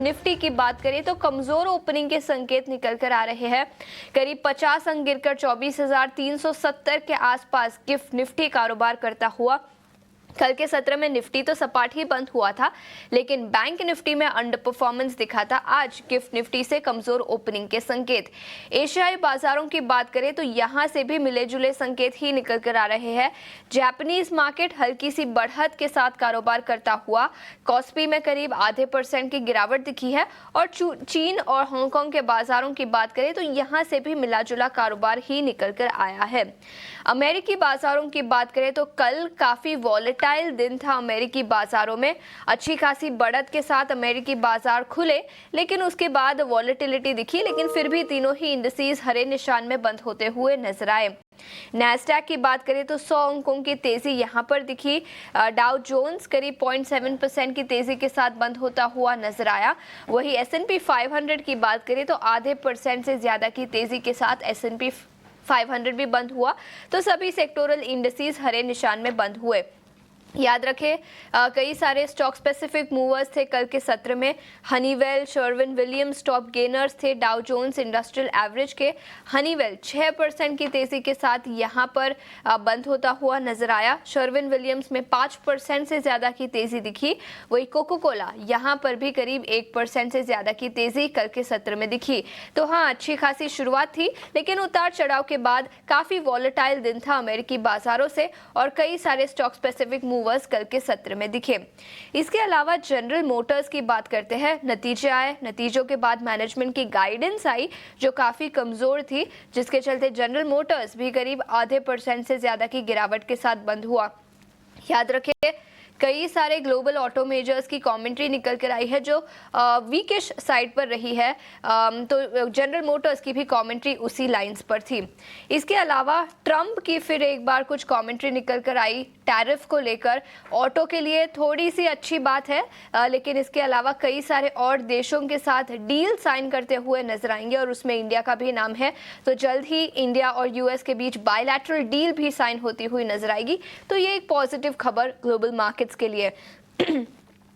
Nifty की बात करें तो कमजोर ओपनिंग के संकेत निकल कर आ रहे हैं। करीब 50 अंक गिरकर 24,370 के आसपास गिफ्ट निफ्टी कारोबार करता हुआ। कल के सत्र में निफ्टी तो सपाट ही बंद हुआ था, लेकिन बैंक निफ्टी में अंडर परफॉर्मेंस दिखा था। आज गिफ्ट निफ्टी से कमजोर ओपनिंग के संकेत। एशियाई बाजारों की बात करें तो यहां से भी मिले जुले संकेत ही निकल कर आ रहे हैं। जापानीज मार्केट हल्की सी बढ़त के साथ कारोबार करता हुआ। कॉस्पी में करीब आधे % की गिरावट दिखी है। और चीन और हांगकांग के बाजारों की बात करें तो यहां से भी मिला जुला कारोबार ही निकल कर आया है। अमेरिकी बाजारों की बात करें तो कल काफी वॉलेटाइल दिन था अमेरिकी बाजारों में। अच्छी खासी बढ़त के साथ अमेरिकी बाजार खुले, लेकिन उसके बाद वॉलेटिलिटी दिखी, लेकिन फिर भी तीनों ही इंडिसेस हरे निशान में बंद होते हुए नजर आए। नैस्डैक की बात करें तो 100 अंकों की तेजी यहां पर दिखी। डाउ जोन्स करीब 0.7% की तेजी के साथ बंद होता हुआ नजर आया। वही S&P 500 की बात करें तो आधे % से ज्यादा की तेजी के साथ S&P 500 भी बंद हुआ। तो सभी सेक्टोरल इंडिसेस हरे निशान में बंद हुए। याद रखें, कई सारे स्टॉक स्पेसिफिक मूवर्स थे कल के सत्र में। Honeywell, Sherwin Williams top gainers थे डाउ जोन्स इंडस्ट्रियल एवरेज के। हनीवेल 6% की तेजी के साथ यहां पर बंद होता हुआ नजर आया। शर्विन विलियम्स में 5% से ज्यादा की तेजी दिखी। वही कोको कोला यहां पर भी करीब 1% से ज्यादा की तेजी कल के सत्र में दिखी। तो हाँ, अच्छी खासी शुरुआत थी, लेकिन उतार चढ़ाव के बाद काफी वॉलेटाइल दिन था अमेरिकी बाजारों से और कई सारे स्टॉक स्पेसिफिक मूवर्स कल के सत्र में दिखे। इसके अलावा जनरल मोटर्स की बात करते हैं। नतीजे आए, नतीजों के बाद मैनेजमेंट की गाइडेंस आई जो काफी कमजोर थी, जिसके चलते जनरल मोटर्स भी करीब आधे % से ज्यादा की गिरावट के साथ बंद हुआ। याद रखें, कई सारे ग्लोबल ऑटो मेजर्स की कमेंट्री निकल कर आई है जो वीकिश साइड पर रही है। तो जनरल मोटर्स की भी कमेंट्री उसी लाइंस पर थी। इसके अलावा ट्रंप की फिर एक बार कुछ कमेंट्री निकल कर आई टैरिफ को लेकर। ऑटो के लिए थोड़ी सी अच्छी बात है, लेकिन इसके अलावा कई सारे और देशों के साथ डील साइन करते हुए नजर आएंगे और उसमें इंडिया का भी नाम है। तो जल्द ही इंडिया और US के बीच बायलैटरल डील भी साइन होती हुई नजर आएगी। तो ये एक पॉजिटिव खबर ग्लोबल मार्केट के लिए।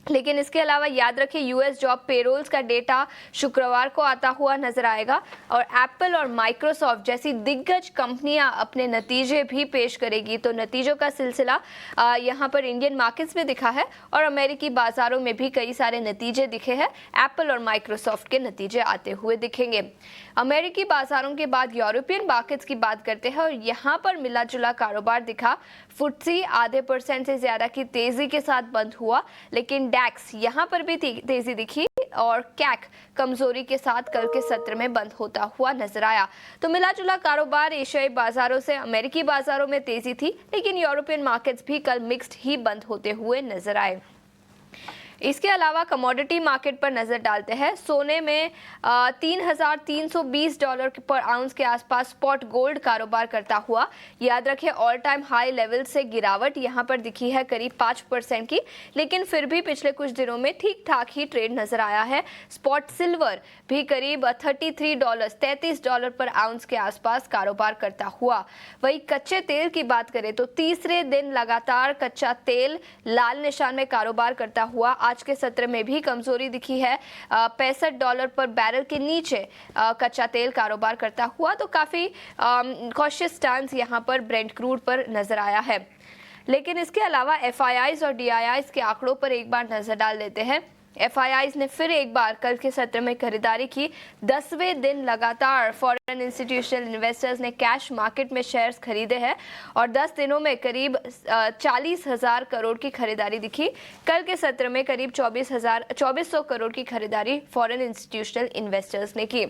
लेकिन इसके अलावा याद रखें, US जॉब पेरोल्स का डेटा शुक्रवार को आता हुआ नजर आएगा और एप्पल और माइक्रोसॉफ्ट जैसी दिग्गज कंपनियां अपने नतीजे भी पेश करेगी। तो नतीजों का सिलसिला यहां पर इंडियन मार्केट्स में दिखा है और अमेरिकी बाजारों में भी कई सारे नतीजे दिखे हैं। एप्पल और माइक्रोसॉफ्ट के नतीजे आते हुए दिखेंगे। अमेरिकी बाजारों के बाद यूरोपियन मार्केट्स की बात करते हैं और यहाँ पर मिला जुला कारोबार दिखा। फुट्सी आधे % से ज्यादा की तेजी के साथ बंद हुआ, लेकिन डैक्स यहां पर भी तेजी दिखी और कैक कमजोरी के साथ कल के सत्र में बंद होता हुआ नजर आया। तो मिला जुला कारोबार एशियाई बाजारों से अमेरिकी बाजारों में तेजी थी, लेकिन यूरोपियन मार्केट्स भी कल मिक्स्ड ही बंद होते हुए नजर आए। इसके अलावा कमोडिटी मार्केट पर नजर डालते हैं। सोने में $3,320 पर आउंस के आसपास स्पॉट गोल्ड कारोबार करता हुआ। याद रखें, ऑल टाइम हाई लेवल से गिरावट यहां पर दिखी है करीब 5% की, लेकिन फिर भी पिछले कुछ दिनों में ठीक ठाक ही ट्रेड नजर आया है। स्पॉट सिल्वर भी करीब $33 पर आउंस के आसपास कारोबार करता हुआ। वही कच्चे तेल की बात करें तो तीसरे दिन लगातार कच्चा तेल लाल निशान में कारोबार करता हुआ। आज के सत्र में भी कमजोरी दिखी है। $65 पर बैरल के नीचे कच्चा तेल कारोबार करता हुआ। तो काफी कॉशियस स्टांस यहां पर ब्रेंट क्रूड पर नजर आया है। लेकिन इसके अलावा FIIs और DIIs के आंकड़ों पर एक बार नजर डाल लेते हैं। FIIs ने फिर एक बार कल के सत्र में खरीदारी की। 10वें दिन लगातार फॉरेन इंस्टीट्यूशनल इन्वेस्टर्स ने कैश मार्केट में शेयर्स खरीदे हैं और 10 दिनों में करीब 40,000 करोड़ की खरीदारी दिखी। कल के सत्र में करीब 24,000 करोड़ की खरीदारी फॉरेन इंस्टीट्यूशनल इन्वेस्टर्स ने की।